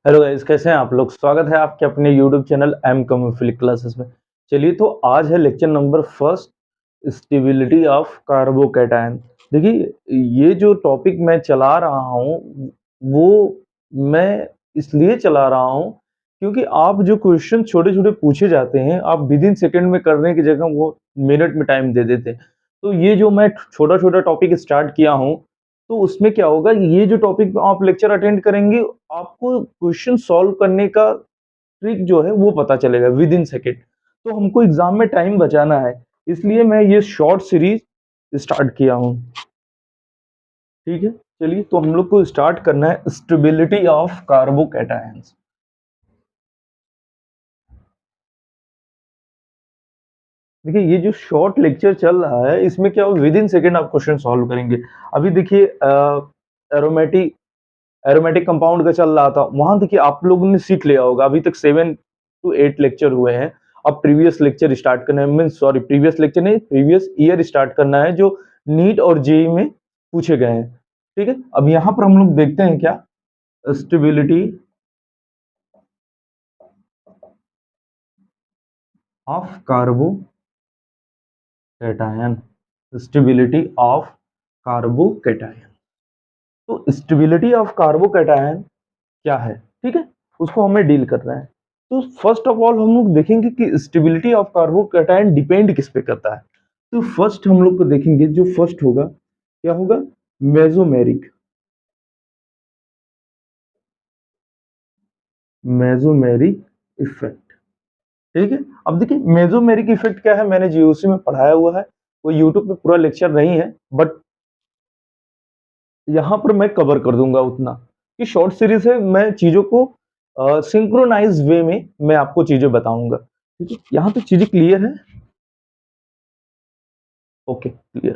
Hello guys, कैसे हैं आप लोग। स्वागत है आपके अपने यूट्यूब चैनल एम कम्युनिफिलिक क्लासेस में। चलिए, तो आज है lecture number first, stability of carbocation. देखिए, ये जो टॉपिक मैं चला रहा हूँ वो मैं इसलिए चला रहा हूँ क्योंकि आप जो क्वेश्चन छोटे छोटे पूछे जाते हैं, आप विद इन सेकेंड में करने की जगह वो मिनट में टाइम दे देते हैं। तो ये जो मैं छोटा छोटा टॉपिक स्टार्ट किया हूँ, तो उसमें क्या होगा, ये जो टॉपिक आप लेक्चर अटेंड करेंगे, आपको क्वेश्चन सॉल्व करने का ट्रिक जो है वो पता चलेगा विद इन सेकेंड। तो हमको एग्जाम में टाइम बचाना है, इसलिए मैं ये शॉर्ट सीरीज स्टार्ट किया हूँ। ठीक है, चलिए तो हम लोग को स्टार्ट करना है स्टेबिलिटी ऑफ कार्बोकैटायंस। देखिए, ये जो शॉर्ट लेक्चर चल रहा है, इसमें क्या हो, विद इन सेकेंड आप क्वेश्चन सॉल्व करेंगे। अभी देखिए, एरोमेटिक एरोमेटिक कंपाउंड का चल रहा था, वहां देखिए आप लोगों ने सीख लिया होगा। अभी तक 7 to 8 लेक्चर हुए हैं। अब प्रीवियस लेक्चर स्टार्ट करना है, मीन सॉरी, प्रीवियस लेक्चर नहीं, प्रीवियस ईयर स्टार्ट करना है, जो नीट और जेई में पूछे गए हैं। ठीक है, अब यहाँ पर हम लोग देखते हैं क्या, stability of carbocation. Stability of carbocation. तो स्टेबिलिटी ऑफ कार्बोकैटायन क्या है, ठीक है, उसको हमें डील करना है। तो फर्स्ट ऑफ ऑल हम लोग देखेंगे कि स्टेबिलिटी ऑफ कार्बोकैटायन डिपेंड किस पे करता है। तो फर्स्ट हम लोग को देखेंगे, जो फर्स्ट होगा क्या होगा, मेसोमेरिक। Mesomeric effect. ठीक है, अब देखिए मेसोमेरिक इफेक्ट क्या है, मैंने जीओसी में पढ़ाया हुआ है, वो यूट्यूब पे पूरा लेक्चर नहीं है, बट यहाँ पर मैं कवर कर दूंगा उतना कि शॉर्ट सीरीज है, मैं चीजों को सिंक्रोनाइज वे में मैं आपको चीजें बताऊंगा। ठीक है, यहाँ पे चीजें क्लियर है। Okay, clear.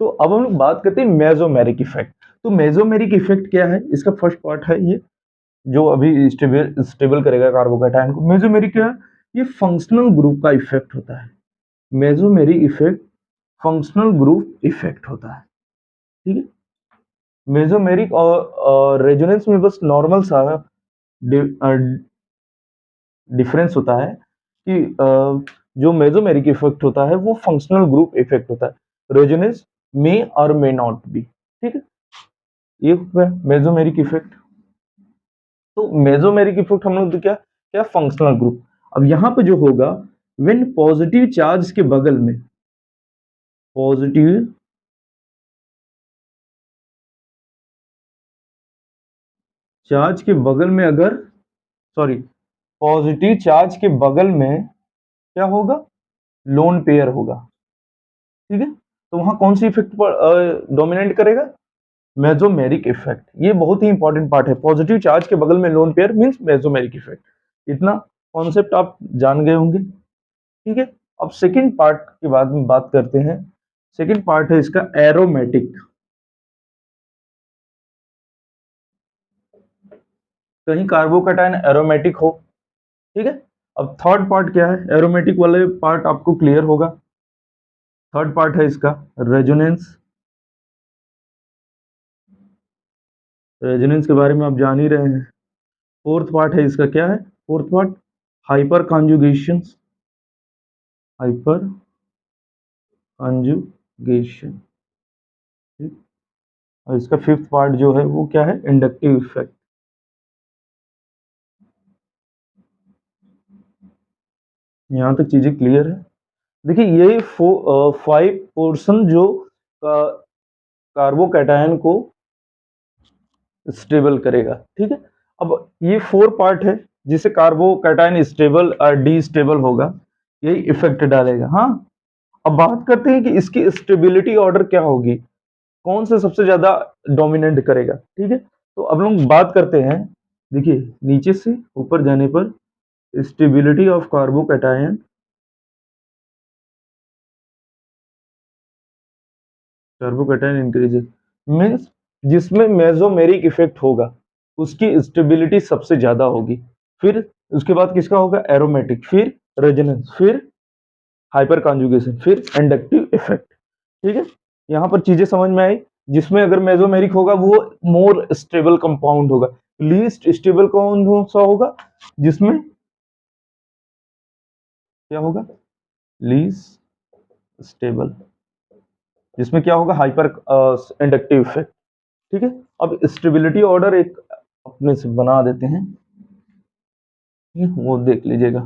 तो अब हम लोग बात करते हैं मेसोमेरिक इफेक्ट। तो मेसोमेरिक इफेक्ट क्या है, इसका फर्स्ट पार्ट है ये, जो अभी स्टेबल स्टेबल करेगा कार्बोकैटायन को। मेसोमेरिक क्या है, ये फंक्शनल ग्रुप का इफेक्ट होता है। Mesomeric effect functional group effect होता है। ठीक है, मेसोमेरिक और रेजोनेंस में बस नॉर्मल सा डिफरेंस होता है कि जो मेसोमेरिक इफेक्ट होता है वो फंक्शनल ग्रुप इफेक्ट होता है, रेजोनेंस मे और मे नॉट बी। ठीक है, ये मेसोमेरिक इफेक्ट। तो मेसोमेरिक इफेक्ट हम लोग तो क्या क्या फंक्शनल ग्रुप। अब यहाँ पे जो होगा, व्हेन पॉजिटिव चार्ज के बगल में, पॉजिटिव चार्ज के बगल में अगर, सॉरी, पॉजिटिव चार्ज के बगल में क्या होगा, लोन पेयर होगा। ठीक है, तो वहां कौन सी इफेक्ट पर डोमिनेट करेगा, मेसोमेरिक इफेक्ट। ये बहुत ही इंपॉर्टेंट पार्ट है, पॉजिटिव चार्ज के बगल में lone pair means mesomeric effect. इतना कॉन्सेप्ट आप जान गए होंगे। ठीक है, अब सेकंड पार्ट के बाद में बात करते हैं। सेकंड पार्ट है इसका एरोमेटिक। कहीं कार्बोकैटायन एरोमेटिक हो। ठीक है, अब थर्ड पार्ट क्या है, एरोमेटिक वाले पार्ट आपको क्लियर होगा। थर्ड पार्ट है इसका रेजोनेंस। रेजोनेंस के बारे में आप जान ही रहे हैं। फोर्थ पार्ट है इसका, क्या है fourth part, hyper conjugation. Hyper conjugation. ठीक, और इसका फिफ्थ पार्ट जो है वो क्या है, इंडक्टिव इफेक्ट। यहाँ तक चीजें क्लियर है। देखिए, ये 5 पोर्शन जो कार्बोकैटायन को स्टेबल करेगा। ठीक है, अब ये 4 पार्ट है जिसे कार्बोकैटायन स्टेबल और डी स्टेबल होगा, यही इफेक्ट डालेगा। हाँ, अब बात करते हैं कि इसकी स्टेबिलिटी ऑर्डर क्या होगी, कौन से सबसे ज्यादा डोमिनेट करेगा। ठीक है, तो अब लोग बात करते हैं। देखिए, नीचे से ऊपर जाने पर stability of carbocation, carbocation increases means जिसमें मेसोमेरिक इफेक्ट होगा उसकी स्टेबिलिटी सबसे ज्यादा होगी। फिर उसके बाद किसका होगा, एरोमेटिक, फिर रेजोनेंस, फिर हाइपर कॉन्जुगेशन, फिर इंडक्टिव इफेक्ट। ठीक है, यहाँ पर चीजें समझ में आई। जिसमें अगर मेसोमेरिक होगा वो मोर स्टेबल कंपाउंड होगा, लीस्ट स्टेबल कौन सा होगा, जिसमें क्या होगा, लीस्ट स्टेबल, जिसमें क्या होगा, हाइपर इंडक्टिव इफेक्ट। ठीक है, अब स्टेबिलिटी ऑर्डर एक अपने से बना देते हैं, वो देख लीजिएगा,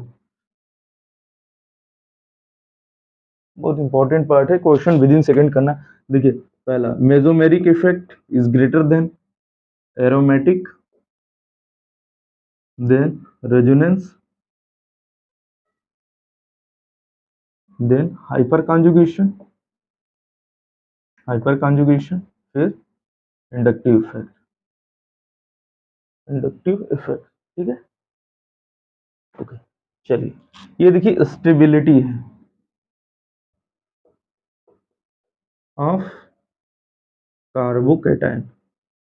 बहुत इंपॉर्टेंट पार्ट है, क्वेश्चन विद इन सेकंड करना। देखिए, पहला mesomeric effect is greater than aromatic, then resonance, then hyperconjugation, फिर इंडक्टिव इफेक्ट। ठीक है, ओके, चलिए ये देखिए स्टेबिलिटी है ऑफ कार्बोकेटाइन,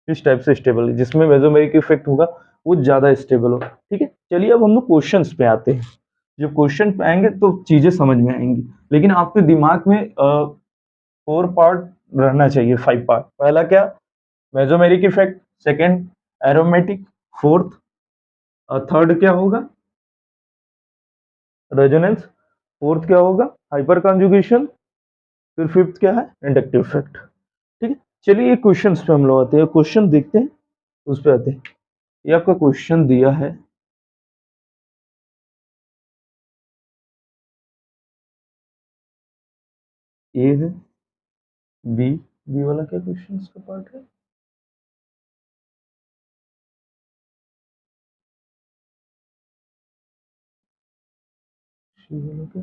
इस टाइप से स्टेबल है, जिसमें मेसोमेरिक इफेक्ट होगा वो ज्यादा स्टेबल होगा। ठीक है, चलिए अब हम लोग क्वेश्चंस पे आते हैं। जब क्वेश्चन पे आएंगे तो चीजें समझ में आएंगी, लेकिन आपके दिमाग में 4 पार्ट रहना चाहिए, 5 पार्ट। पहला क्या, mesomeric effect, second aromatic, fourth third क्या होगा, रेजोनेंस, फोर्थ क्या होगा, हाइपर कॉन्जुगेशन, फिर फिफ्थ क्या है, इंडक्टिव इफेक्ट। ठीक है, चलिए ये क्वेश्चंस पे हम लोग आते हैं, क्वेश्चन देखते हैं, उस पे आते हैं। ये आपका क्वेश्चन दिया है, ए है, बी, बी वाला क्या क्वेश्चन का पार्ट है, सी वाला क्या,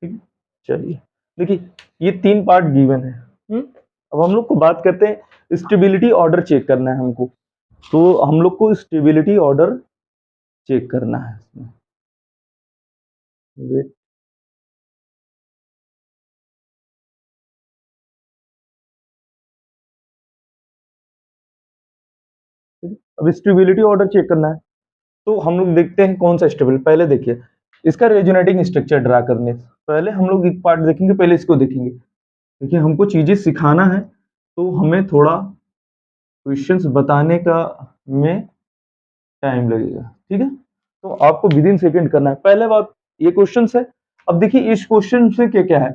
ठीक है, चलिए देखिए, ये 3 पार्ट गिवन है। अब हम लोग को बात करते हैं, स्टेबिलिटी ऑर्डर चेक करना है हमको, तो हम लोग को स्टेबिलिटी ऑर्डर चेक करना है इसमें। वेट, ठीक है? अब स्टेबिलिटी ऑर्डर चेक करना है, तो हम लोग देखते हैं कौन सा स्टेबल, पहले देखिए इसका रेजोनेटिंग स्ट्रक्चर ड्रा करने से पहले हम लोग एक पार्ट देखेंगे, पहले इसको देखेंगे। देखिए, हमको चीजें सिखाना है, तो हमें थोड़ा क्वेश्चंस बताने का में टाइम लगेगा। ठीक है, तो आपको विद इन सेकेंड करना है। पहले बात, ये क्वेश्चन है। अब देखिए इस क्वेश्चन से क्या क्या है,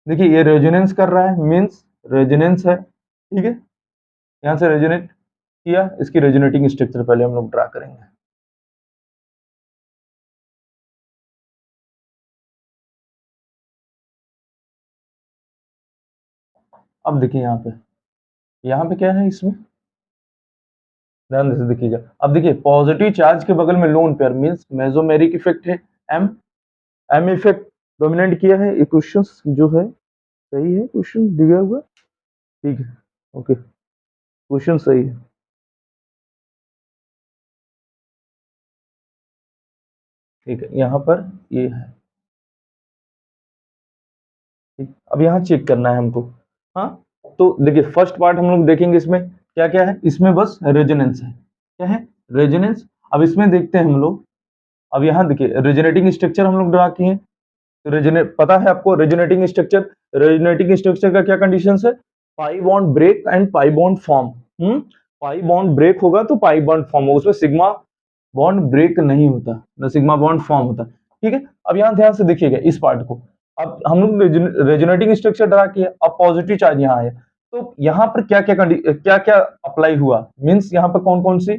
देखिए ये रेजोनेंस कर रहा है, मीन्स रेजोनेंस है। ठीक है, यहाँ से रेजोनेट किया, इसकी रेजोनेटिंग स्ट्रक्चर पहले हम लोग ड्रा करेंगे। अब देखिए यहाँ पे क्या है, इसमें ध्यान से देखिएगा। अब देखिए पॉजिटिव चार्ज के बगल में lone pair, means mesomeric effect है, एम एम इफेक्ट डोमिनेट किया है। ये क्वेश्चन जो है सही है, क्वेश्चन दिया हुआ, ठीक है, ओके, क्वेश्चन सही है। ठीक है, यहाँ पर ये है, ठीक, अब यहाँ चेक करना है हमको। हाँ, तो देखिए फर्स्ट पार्ट हम लोग देखेंगे, इसमें क्या क्या है, इसमें बस रेजोनेंस है, क्या है, रेजोनेंस। अब इसमें देखते हैं हम लोग, अब यहाँ देखिए रेजोनेटिंग स्ट्रक्चर हम लोग ड्रा किए हैं, तो रेजोनेट पता है आपको, रेजोनेटिंग स्ट्रक्चर का क्या कंडीशन है, pi bond break and pi bond form. Pi bond break होगा तो पाई बॉन्ड फॉर्म होगा, उसमें सिग्मा बॉन्ड ब्रेक नहीं होता, न सिग्मा बॉन्ड फॉर्म होता। ठीक है, अब यहाँ ध्यान से देखिएगा इस पार्ट को। अब हम लोग रेजोनेटिंग स्ट्रक्चर ड्रा किया, अब पॉजिटिव चार्ज यहाँ आया, तो यहाँ पर क्या क्या अप्लाई हुआ, मीन्स यहाँ पर कौन कौन सी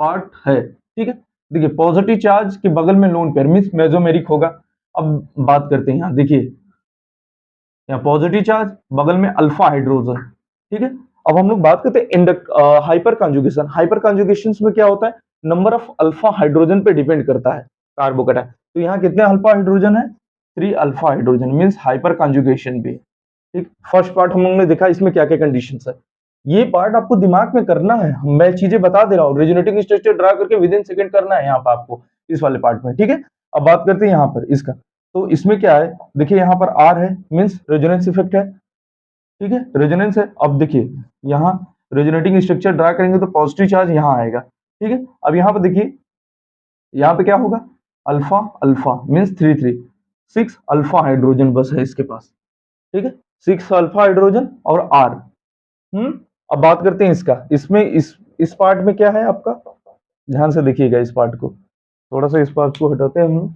पार्ट है। ठीक है, देखिए पॉजिटिव चार्ज के बगल में लोन पेयर मीन्स मेसोमेरिक होगा। अब बात करते हैं, यहाँ देखिए, यहाँ पॉजिटिव चार्ज बगल में अल्फा हाइड्रोजन। ठीक है, अब हम लोग बात करते हैं हाइपर कंजुगेशन। हाइपर कंजुगेशन में क्या होता है, नंबर ऑफ अल्फा हाइड्रोजन पे डिपेंड करता है कार्बोकेटाइन। तो यहाँ कितने अल्फा हाइड्रोजन है, 3 alpha hydrogen, means hyper conjugation भी। ठीक, फर्स्ट पार्ट हम लोग ने देखा, इसमें क्या क्या कंडीशन है, ये पार्ट आपको दिमाग में करना है, मैं चीजें बता दे रहा हूँ, रेजोनेटिंग स्ट्रक्चर ड्रा करके विद इन सेकंड करना है यहाँ पर आपको, इस वाले पार्ट में। ठीक है, अब बात करते हैं यहाँ पर इसका, तो इसमें क्या है, देखिए यहाँ पर आर है, मीन्स रेजोनेंस इफेक्ट है। ठीक है, रेजोनेंस है। अब देखिए यहाँ रेजोनेटिंग स्ट्रक्चर ड्रा करेंगे तो पॉजिटिव चार्ज यहाँ आएगा। ठीक है, अब यहाँ पर देखिए यहाँ पे क्या होगा, alpha alpha means 3 3, 6 alpha hydrogen बस है इसके पास, ठीक है, 6 अल्फा हाइड्रोजन और आर। अब बात करते हैं इसका, इसमें इस पार्ट में क्या है आपका, ध्यान से देखिएगा इस पार्ट को, थोड़ा सा इस पार्ट को हटाते हैं हम लोग।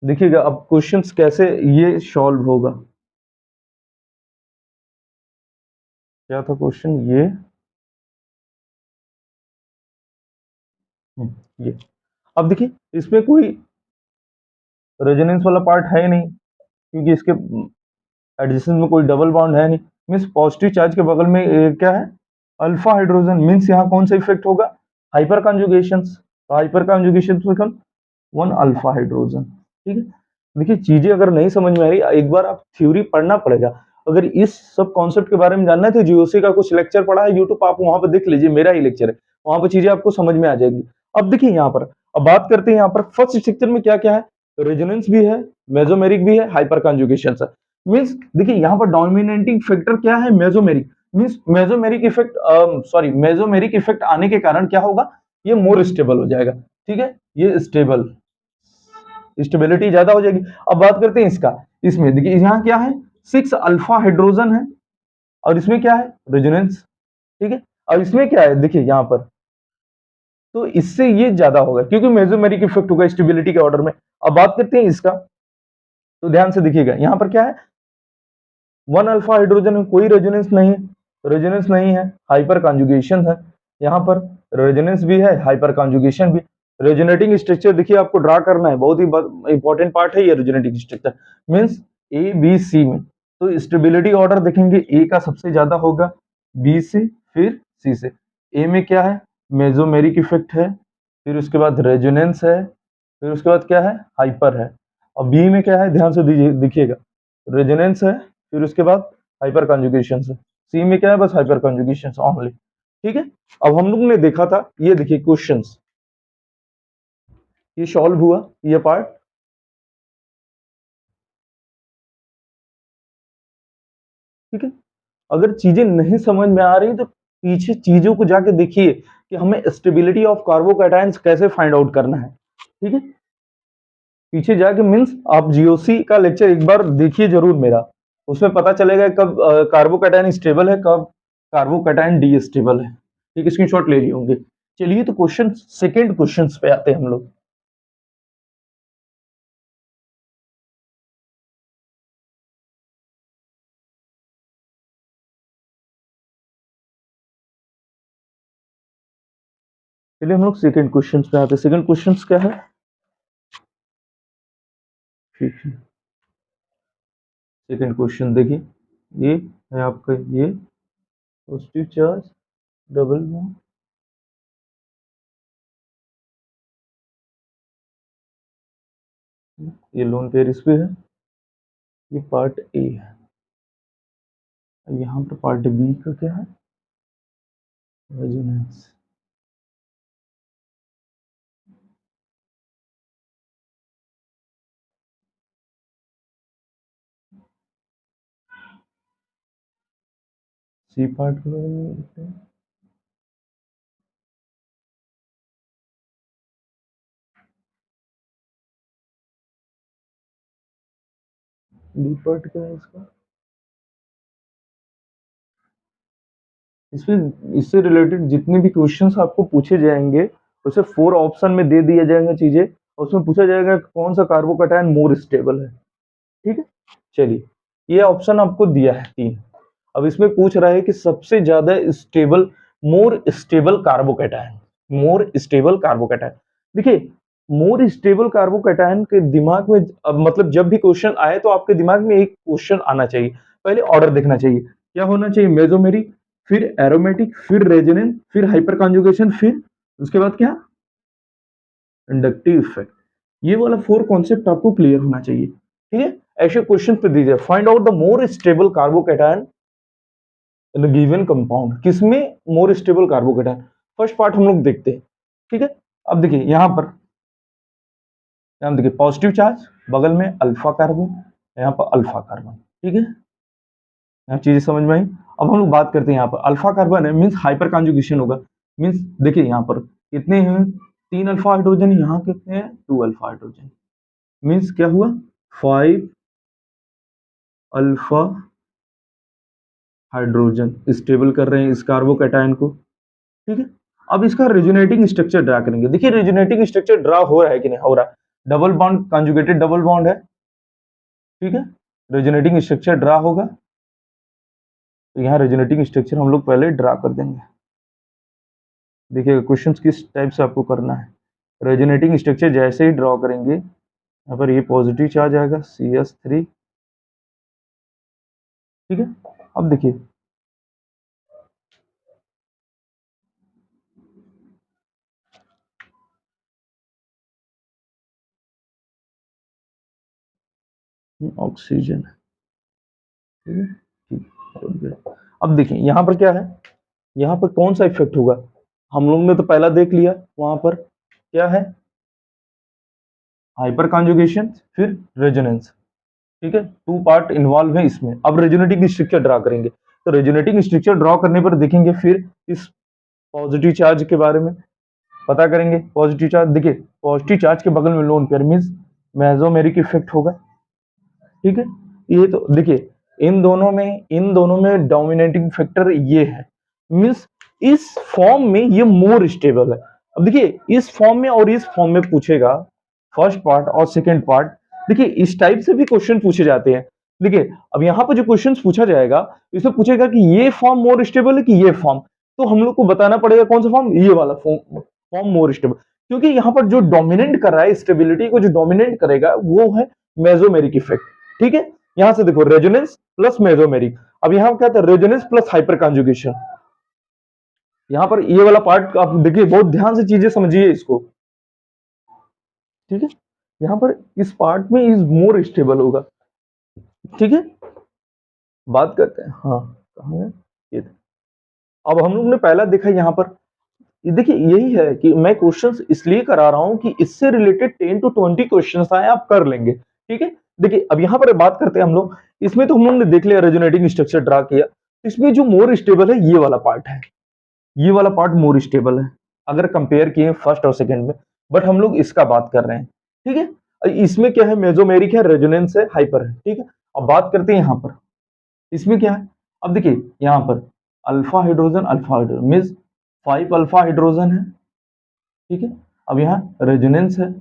देखिएगा अब क्वेश्चंस कैसे ये सॉल्व होगा। क्या था क्वेश्चन ये, ये अब देखिए इसमें कोई रेजोनेंस वाला पार्ट है ही नहीं, क्योंकि इसके एडजेसेंट में कोई डबल बॉन्ड है नहीं। मीन्स पॉजिटिव चार्ज के बगल में क्या है, अल्फा हाइड्रोजन, मीन्स यहाँ कौन सा इफेक्ट होगा, हाइपर कॉन्जुगेशन। तो हाइपर कॉन्जुगेशन में कौन, 1 अल्फा हाइड्रोजन, ठीक है। देखिए चीजें अगर नहीं समझ में आ रही, एक बार आप थ्योरी पढ़ना पड़ेगा। अगर इस सब कॉन्सेप्ट के बारे में जानना है तो जीओसी का कुछ लेक्चर पढ़ा है यूट्यूब, आप वहां पर देख लीजिए, मेरा ही लेक्चर है, वहां पर चीजें आपको समझ में आ जाएगी। अब देखिए यहाँ पर, अब बात करते हैं यहाँ पर फर्स्ट स्ट्रक्चर में क्या क्या है, रेजोनेंस भी है, मेसोमेरिक भी है, हाइपर कॉन्जुगेशन है। मीन्स देखिए यहाँ पर डोमिनेटिंग फैक्टर क्या है, mesomeric. Means mesomeric effect, sorry mesomeric effect आने के कारण क्या होगा, ये मोर स्टेबल हो जाएगा, ठीक है, ये स्टेबल, स्टेबिलिटी ज्यादा हो जाएगी। अब बात करते हैं इसका, इसमें देखिए यहाँ क्या है, 6 अल्फा हाइड्रोजन है, और इसमें क्या है, रेजोनेंस, ठीक है। और इसमें क्या है देखिए यहाँ पर, तो इससे ये ज्यादा होगा क्योंकि मेसोमेरिक इफेक्ट होगा स्टेबिलिटी के ऑर्डर में। अब बात करते हैं इसका, तो ध्यान से देखिएगा यहाँ पर क्या है, 1 अल्फा हाइड्रोजन में कोई रेजोनेंस नहीं है, रेजोनेंस नहीं है, हाइपर कॉन्जुगेशन है, यहाँ पर रेजोनेंस भी है, हाइपर कॉन्जुगेशन भी। रेजोनेटिंग स्ट्रक्चर देखिए आपको ड्रा करना है, बहुत ही इंपॉर्टेंट पार्ट है ये resonating structure. Means A B C में, तो स्टेबिलिटी ऑर्डर देखेंगे, ए का सबसे ज्यादा होगा, बी से, फिर सी से। ए में क्या है, मेसोमेरिक इफेक्ट है, फिर उसके बाद रेजोनेंस है, फिर उसके बाद क्या है, हाइपर है। और बी में क्या है, ध्यान से देखिएगा, रेजोनेंस है, फिर उसके बाद हाइपर कॉन्जुगेशन है। सी में क्या है, बस हाइपर कॉन्जुगेशन ओनली, ठीक है। अब हम लोग ने देखा था, ये देखिए क्वेश्चंस, ये सॉल्व हुआ ये पार्ट, ठीक है। अगर चीजें नहीं समझ में आ रही तो पीछे चीजों को जाके देखिए कि हमें स्टेबिलिटी ऑफ कार्बोकैटायंस कैसे फाइंड आउट करना है, ठीक है। पीछे जाके मीन्स आप जीओसी का लेक्चर एक बार देखिए जरूर मेरा, उसमें पता चलेगा कब कार्बोकैटायन स्टेबल है, कब कार्बोकैटायन डी स्टेबल है, ठीक है, स्क्रीनशॉट ले लिए होंगे। चलिए तो क्वेश्चन, सेकंड क्वेश्चन पे आते हैं हम लोग। चलिए हम लोग सेकंड क्वेश्चन पे आते हैं। सेकंड क्वेश्चन क्या है, ठीक है, सेकंड क्वेश्चन देखिए, ये है आपका, ये पॉजिटिव चार्ज डबल बॉन्ड, ये लोन पेयर इस पे है, ये पार्ट ए है, यहाँ पर पार्ट बी का क्या है, रेजोनेंस। सी पार्ट के बारे में देखते हैं, डी पार्ट क्या है इसका, इसमें इससे रिलेटेड जितने भी क्वेश्चंस आपको पूछे जाएंगे, उसे 4 ऑप्शन में दे दिया जाएंगे चीजें, और उसमें पूछा जाएगा कि कौन सा कार्बोकैटायन मोर स्टेबल है, ठीक है। चलिए ये ऑप्शन आपको दिया है 3। अब इसमें पूछ रहा है कि सबसे ज्यादा स्टेबल, मोर स्टेबल कार्बोकैटायन, मोर स्टेबल कार्बोकैटायन। देखिए मोर स्टेबल कार्बोकैटायन के दिमाग में, अब मतलब जब भी क्वेश्चन आए तो आपके दिमाग में एक क्वेश्चन आना चाहिए, पहले ऑर्डर देखना चाहिए, क्या होना चाहिए, मेसोमेरिक, फिर एरोमेटिक, फिर रेजोनेंस, फिर हाइपर कॉन्जुगेशन, फिर उसके बाद क्या, इंडक्टिव इफेक्ट। ये वाला 4 कॉन्सेप्ट आपको क्लियर होना चाहिए, ठीक है। ऐसे क्वेश्चन पे दीजिए, find out the more stable carbocation in given compound, किसमें more stable carbocation, first part हम लोग देखते हैं, ठीक है। अब देखिए यहाँ देखिए पॉजिटिव चार्ज, बगल में अल्फा कार्बन, यहाँ पर अल्फा कार्बन, ठीक है, यहाँ चीजें समझ में आई। अब हम लोग बात करते हैं, यहाँ पर अल्फा कार्बन है मीन्स हाइपर कॉन्जुगेशन होगा, मीन्स देखिए यहाँ पर कितने हैं, 3 अल्फा हाइड्रोजन, यहाँ कितने हैं, 2 अल्फा हाइड्रोजन। मीन्स क्या हुआ, 5 अल्फा हाइड्रोजन स्टेबल कर रहे हैं इस कार्बोकैटायन को। ठीक है, अब इसका रेजोनेटिंग स्ट्रक्चर ड्रा करेंगे। देखिए रेजोनेटिंग स्ट्रक्चर ड्रा हो रहा है कि नहीं हो रहा है, double bond conjugated double bond है। ठीक है, रेजोनेटिंग स्ट्रक्चर ड्रा होगा, तो यहाँ रेजोनेटिंग स्ट्रक्चर हम लोग पहले ड्रा कर देंगे। देखिए क्वेश्चन किस टाइप से आपको करना है। रेजोनेटिंग स्ट्रक्चर जैसे ही ड्रॉ करेंगे, यहाँ पर ये पॉजिटिव चार्ज आएगा CH3। ठीक है, अब देखिए ऑक्सीजन। ठीक है, ठीक। अब देखिए यहाँ पर क्या है, यहाँ पर कौन सा इफेक्ट होगा, हम लोग ने तो पहला देख लिया, वहां पर क्या है, हाइपर कॉन्जुगेशन फिर रेजोनेंस। ठीक है, 2 पार्ट इन्वॉल्व है इसमें। अब रेजोनेटिंग स्ट्रक्चर ड्रा करेंगे, तो रेजोनेटिंग स्ट्रक्चर ड्रॉ करने पर देखेंगे फिर इस पॉजिटिव चार्ज के बारे में पता करेंगे। पॉजिटिव चार्ज देखिए, पॉजिटिव चार्ज के बगल में lone pair means mesomeric effect होगा। ठीक है, ये तो देखिए इन दोनों में डोमिनेटिंग फैक्टर ये है, मीन्स इस फॉर्म में ये मोर स्टेबल है। अब देखिए इस फॉर्म में और इस फॉर्म में पूछेगा, फर्स्ट पार्ट और सेकंड पार्ट। देखिए इस टाइप से भी क्वेश्चन पूछे जाते हैं। देखिए अब यहाँ पर जो क्वेश्चन पूछा जाएगा, इसमें पूछेगा कि ये फॉर्म मोर स्टेबल है कि ये फॉर्म, तो हम लोग को बताना पड़ेगा कौन सा फॉर्म, ये वाला फॉर्म मोर स्टेबल, क्योंकि यहाँ पर जो डोमिनेट कर रहा है, स्टेबिलिटी को जो डोमिनेट करेगा वो है मेसोमेरिक इफेक्ट। ठीक है, यहां से देखो रेजोनेंस प्लस मेसोमेरिक। अब यहां क्या था, रेजोनेंस प्लस हाइपर कॉन्जुगेशन। यहां पर ये वाला पार्ट आप देखिए, बहुत ध्यान से चीजें समझिए इसको। ठीक है, यहां पर इस पार्ट में इज मोर स्टेबल होगा। ठीक है, बात करते हैं, हाँ कहां है ये। अब हम लोग ने पहला देखा यहां पर, ये देखिए यही है कि मैं क्वेश्चंस इसलिए करा रहा हूं कि इससे रिलेटेड 10 to 20 क्वेश्चंस आए, आप कर लेंगे। ठीक है, देखिए अब यहां पर बात करते हैं हम लोग, इसमें तो हम लोग ने देख लिया रेजोनेटिंग स्ट्रक्चर ड्रा किया, इसमें जो मोर स्टेबल है ये वाला पार्ट है, ये वाला पार्ट मोर स्टेबल है अगर कंपेयर किए फर्स्ट और सेकंड में, बट हम लोग इसका बात कर रहे हैं। ठीक है, इसमें क्या है, मेसोमेरिक है, रेजोनेंस है, हाइपर है। ठीक है, अब बात करते हैं यहाँ पर, इसमें क्या है, अब देखिए यहाँ पर alpha hydrogen means 5 alpha hydrogen है। ठीक है, अब यहाँ रेजोनेंस है,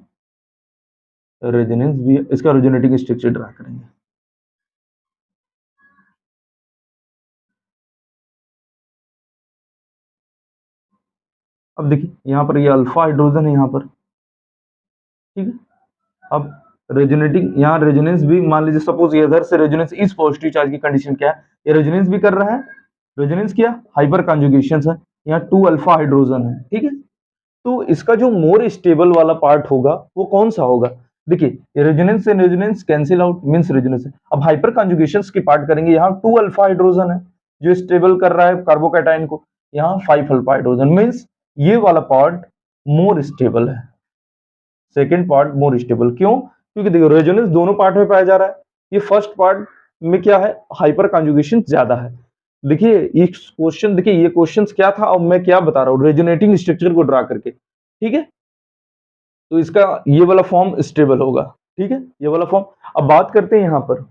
रेजोनेंस भी है, इसका रेजोनेटिंग स्ट्रक्चर ड्रा करेंगे। अब देखिए यहाँ पर ये अल्फा हाइड्रोजन है यहाँ पर। ठीक है, अब रेजोनेटिंग यहाँ रेजोनेंस भी मान लीजिए, सपोज ये इधर से रेजोनेंस इस पॉजिटिव चार्ज की कंडीशन क्या है, ये रेजोनेंस भी कर रहा है, रेजोनेंस किया, हाइपर कॉन्जुगेशन है, यहाँ 2 अल्फा हाइड्रोजन है। ठीक है, तो इसका जो मोर स्टेबल वाला पार्ट होगा वो कौन सा होगा, देखिए रेजोनेंस से resonance cancel out means resonance है। अब हाइपर कॉन्जुगेशंस की पार्ट करेंगे, यहाँ 2 अल्फा हाइड्रोजन है जो स्टेबल कर रहा है कार्बोकैटायन को, यहाँ 5 अल्फा हाइड्रोजन मींस ये वाला पार्ट मोर स्टेबल है, सेकेंड पार्ट मोर स्टेबल। क्यों, क्योंकि देखो रेजोनेंस दोनों पार्ट में पाया जा रहा है, ये फर्स्ट पार्ट में क्या है, हाइपर कॉन्जुगेशन ज्यादा है। देखिए ये क्वेश्चन क्या था और मैं क्या बता रहा हूँ, रेजोनेटिंग स्ट्रक्चर को ड्रा करके। ठीक है, तो इसका ये वाला फॉर्म स्टेबल होगा। ठीक है, ये वाला फॉर्म। अब बात करते हैं यहाँ पर,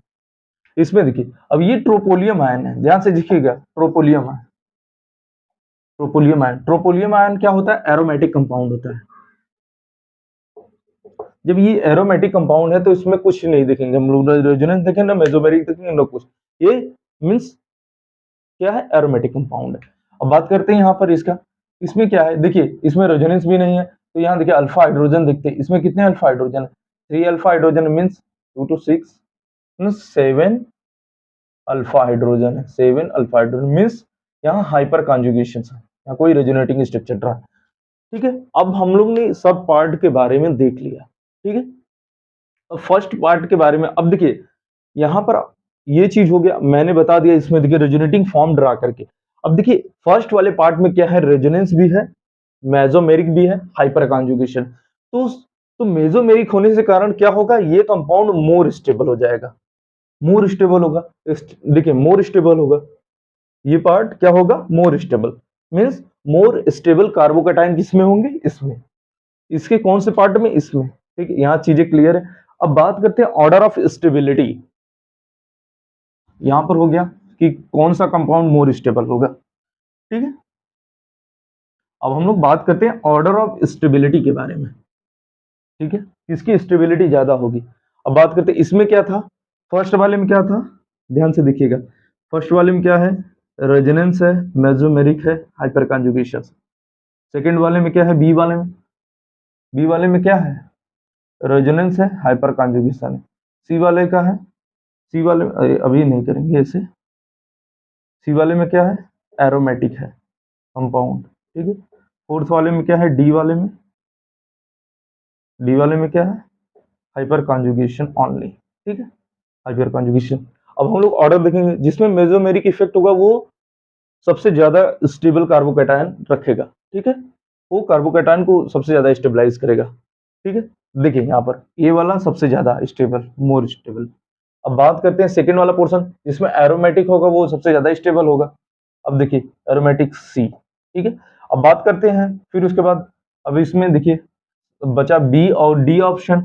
इसमें देखिए अब ये ट्रोपोलियम आयन है, ध्यान से देखिएगा, ट्रोपोलियम आयन, ट्रोपोलियम आयन क्या होता है, एरोमेटिक कंपाउंड होता है। जब ये एरोमेटिक कंपाउंड है तो इसमें कुछ नहीं देखेंगे हम लोग, रेजोनेंस देखेंगे ना मेसोमेरिक देखेंगे ना कुछ, ये मींस क्या है, एरोमेटिक कंपाउंड है। अब बात करते हैं यहाँ पर इसका, इसमें क्या है, देखिए इसमें रेजोनेंस भी नहीं है, तो यहाँ देखिए अल्फा हाइड्रोजन देखते हैं, इसमें कितने अल्फा हाइड्रोजन है, 3 alpha hydrogen means 2 to 6 means 7 alpha hydrogen है, 7 अल्फा हाइड्रोजन मींस यहाँ हाइपर कॉन्जुगेशन है, यहाँ कोई रेजोनेटिंग स्ट्रक्चर रहा। ठीक है, अब हम लोग ने सब पार्ट के बारे में देख लिया। ठीक है, अब फर्स्ट पार्ट के बारे में, अब देखिए यहाँ पर ये चीज हो गया, मैंने बता दिया इसमें देखिए रेजोनेटिंग फॉर्म ड्रा करके। अब देखिए फर्स्ट वाले पार्ट में क्या है, रेजोनेंस भी है, मेसोमेरिक भी है, हाइपर कॉन्जुगेशन। तो मेसोमेरिक होने से कारण क्या होगा, ये कंपाउंड मोर स्टेबल हो जाएगा, मोर स्टेबल होगा। देखिए मोर स्टेबल होगा, ये पार्ट क्या होगा, more stable. Means more stable carbocation किसमें होंगे, इसमें। इसके कौन से पार्ट में, इसमें। ठीक है, यहाँ चीजें क्लियर है। अब बात करते हैं ऑर्डर ऑफ स्टेबिलिटी। यहां पर हो गया कि कौन सा कंपाउंड मोर स्टेबल होगा। ठीक है, अब हम लोग बात करते हैं ऑर्डर ऑफ स्टेबिलिटी के बारे में। ठीक है, किसकी स्टेबिलिटी ज्यादा होगी। अब बात करते हैं इसमें क्या था, फर्स्ट वाले में क्या था, ध्यान से देखिएगा। फर्स्ट वाले में क्या है, रेजोनेंस है, मेसोमेरिक है, हाइपर कॉन्जुगेशन। सेकंड वाले में क्या है, बी वाले में, बी वाले में क्या है, रेजोनेंस है, हाइपर कॉन्जुगेशन है। सी वाले का है, सी वाले में अभी नहीं करेंगे ऐसे। सी वाले में क्या है, एरोमेटिक है कंपाउंड। ठीक है, फोर्थ वाले में क्या है, डी वाले में, डी वाले में क्या है, हाइपर कॉन्जुगेशन ओनली। ठीक है, हाइपर कॉन्जुगेशन। अब हम लोग ऑर्डर देखेंगे, जिसमें मेसोमेरिक इफेक्ट होगा वो सबसे ज्यादा स्टेबल कार्बोकेटायन रखेगा। ठीक है, वो कार्बोकेटायन को सबसे ज्यादा स्टेबलाइज करेगा। ठीक है, देखिए यहाँ पर ये वाला सबसे ज्यादा स्टेबल, मोर स्टेबल। अब बात करते हैं सेकेंड वाला पोर्शन, जिसमें एरोमेटिक होगा वो सबसे ज्यादा स्टेबल होगा। अब देखिए एरोमेटिक सी। ठीक है, अब बात करते हैं फिर उसके बाद, अब इसमें देखिए बचा बी और डी ऑप्शन।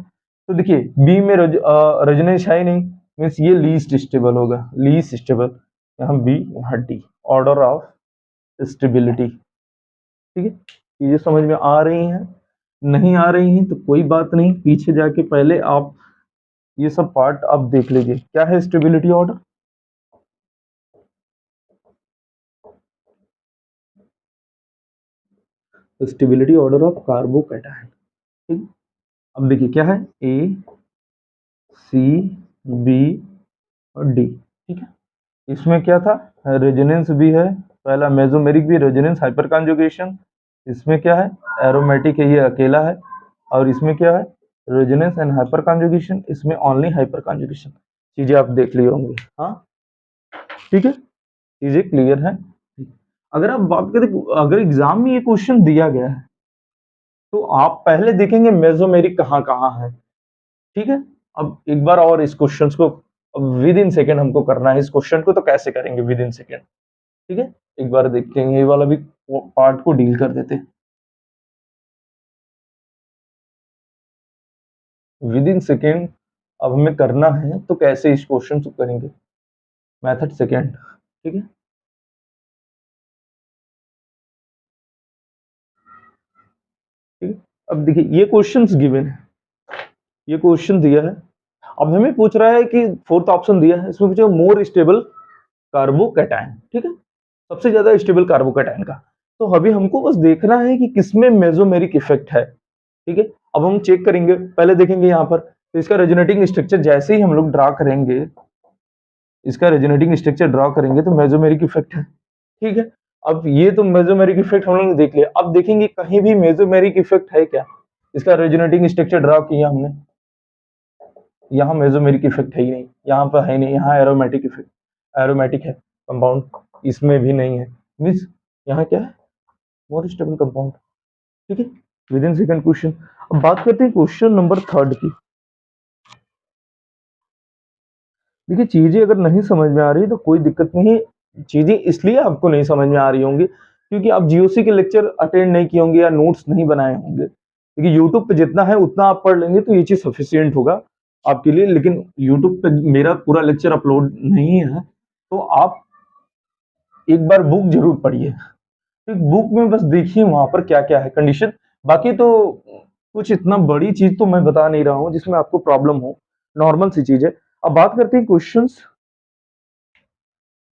तो देखिए बी में रेजोनेंस है ही नहीं, मीन्स ये लीस्ट स्टेबल होगा, लीस्ट स्टेबल। यहाँ बी, यहाँ डी, ऑर्डर ऑफ स्टेबिलिटी। ठीक है, चीजें समझ में आ रही हैं, नहीं आ रही हैं तो कोई बात नहीं, पीछे जाके पहले आप ये सब पार्ट आप देख लीजिए। क्या है stability order, stability order of carbocation. ठीक है, अब देखिए क्या है, ए, सी, बी और डी। ठीक है, इसमें क्या था, रेजोनेंस भी है, पहला मेसोमेरिक भी, रेजोनेंस, हाइपर कॉन्जुगेशन। इसमें क्या है, एरोमेटिक है, ये अकेला है। और इसमें क्या है, रेजोनेंस एंड हाइपर कॉन्जुगेशन, इसमें ओनली हाइपर कॉन्जुगेशन। चीजें आप देख लिए होंगे। हाँ ठीक है, चीजें क्लियर है। अगर आप बात करें, अगर एग्जाम में ये क्वेश्चन दिया गया है तो आप पहले देखेंगे मेसोमेरिक कहाँ कहाँ है। ठीक है, अब एक बार और इस क्वेश्चन को विद इन सेकेंड हमको करना है, इस क्वेश्चन को तो कैसे करेंगे विद इन सेकेंड। ठीक है, एक बार देखते हैं, ये वाला भी पार्ट को डील कर देते हैं विद इन सेकेंड। अब हमें करना है तो कैसे इस क्वेश्चन को करेंगे, मेथड सेकेंड। ठीक है, ठीक है, अब देखिए ये क्वेश्चंस गिवन है, ये क्वेश्चन दिया है। अब हमें पूछ रहा है कि फोर्थ ऑप्शन दिया है, इसमें पूछा मोर स्टेबल कार्बोकैटायन। ठीक है, सबसे ज्यादा स्टेबल कार्बोकैटायन का। तो अभी हमको बस देखना है कि किसमें मेसोमेरिक इफेक्ट है। ठीक है, अब हम चेक करेंगे, पहले देखेंगे यहाँ पर, तो इसका रेजोनेटिंग स्ट्रक्चर जैसे ही हम लोग ड्रा करेंगे, इसका रेजोनेटिंग स्ट्रक्चर ड्रा करेंगे तो मेसोमेरिक इफेक्ट है। ठीक है, अब ये तो मेसोमेरिक इफेक्ट हम लोग ने देख लिया, अब देखेंगे कहीं भी मेसोमेरिक इफेक्ट है क्या। इसका रेजोनेटिंग स्ट्रक्चर ड्रा किया हमने, यहाँ मेसोमेरिक इफेक्ट है ही नहीं, यहाँ पर है नहीं, यहाँ एरोमेटिक इफेक्ट, एरोमेटिक है कंपाउंड, इसमें भी नहीं है। मीन्स यहाँ क्या है, मोर स्टेबल कंपाउंड। ठीक है, विद इन सेकंड क्वेश्चन। अब बात करते हैं क्वेश्चन नंबर थर्ड की। देखिए चीजें अगर नहीं समझ में आ रही तो कोई दिक्कत नहीं, चीजें इसलिए आपको नहीं समझ में आ रही होंगी क्योंकि आप जीओसी के लेक्चर अटेंड नहीं किए होंगे या नोट्स नहीं बनाए होंगे। क्योंकि यूट्यूब पे जितना है उतना आप पढ़ लेंगे तो ये चीज सफिशियंट होगा आपके लिए, लेकिन यूट्यूब पे मेरा पूरा लेक्चर अपलोड नहीं है, तो आप एक बार बुक जरूर पढ़िए। तो बुक में बस देखिए वहां पर क्या क्या है कंडीशन, बाकी तो कुछ इतना बड़ी चीज तो मैं बता नहीं रहा हूँ जिसमें आपको प्रॉब्लम हो, नॉर्मल सी चीज है। अब बात करते हैं क्वेश्चंस